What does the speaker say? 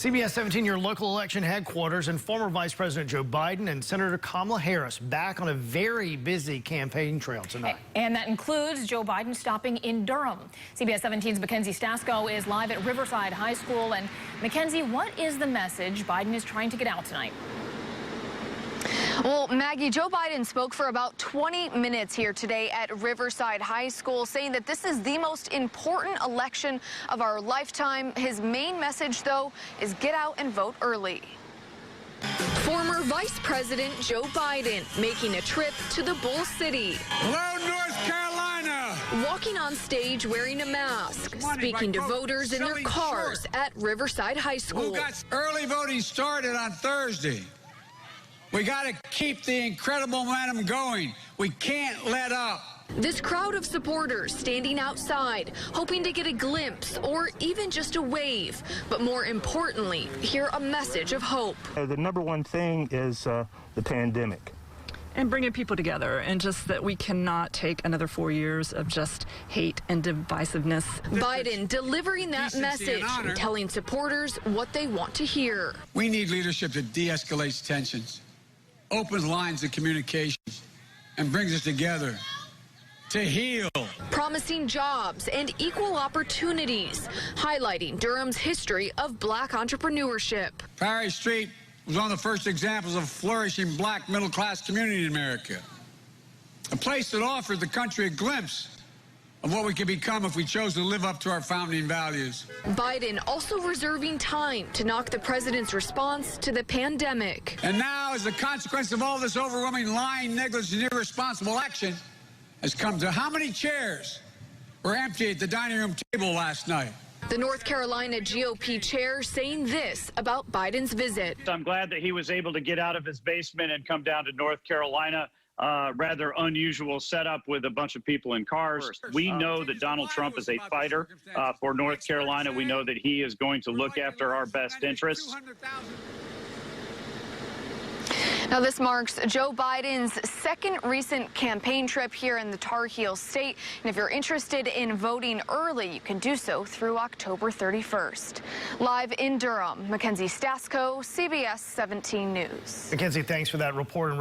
CBS 17, your local election headquarters, and former Vice President Joe Biden and Senator Kamala Harris back on a very busy campaign trail tonight. And that includes Joe Biden stopping in Durham. CBS 17's Mackenzie Stasko is live at Riverside High School. And Mackenzie, what is the message Biden is trying to get out tonight? Well, Maggie, Joe Biden spoke for about 20 minutes here today at Riverside High School, saying that this is the most important election of our lifetime. His main message, though, is get out and vote early. Former Vice President Joe Biden making a trip to the Bull City. Hello, North Carolina. Walking on stage wearing a mask, speaking to voters in their cars at Riverside High School. Who got early voting started on Thursday? We got to keep the incredible momentum going. We can't let up. This crowd of supporters standing outside, hoping to get a glimpse or even just a wave, but more importantly, hear a message of hope. The number one thing is the pandemic. And bringing people together, and just that we cannot take another 4 years of just hate and divisiveness. Biden delivering that message, and telling supporters what they want to hear. We need leadership that de-escalates tensions, opens lines of communications, and brings us together to heal. Promising jobs and equal opportunities, highlighting Durham's history of black entrepreneurship. Perry Street was one of the first examples of a flourishing black middle-class community in America. A place that offered the country a glimpse of what we could become if we chose to live up to our founding values. Biden also reserving time to knock the president's response to the pandemic. And now, as a consequence of all this overwhelming lying, negligent, and irresponsible action, has come to how many chairs were empty at the dining room table last night? The North Carolina GOP chair saying this about Biden's visit. I'm glad that he was able to get out of his basement and come down to North Carolina. Rather unusual setup with a bunch of people in cars. We know that Donald Trump is a fighter for North Carolina. We know that he is going to look after our best interests. Now, this marks Joe Biden's second recent campaign trip here in the Tar Heel state. And if you're interested in voting early, you can do so through October 31st. Live in Durham, Mackenzie Stasko, CBS 17 News. Mackenzie, thanks for that report. And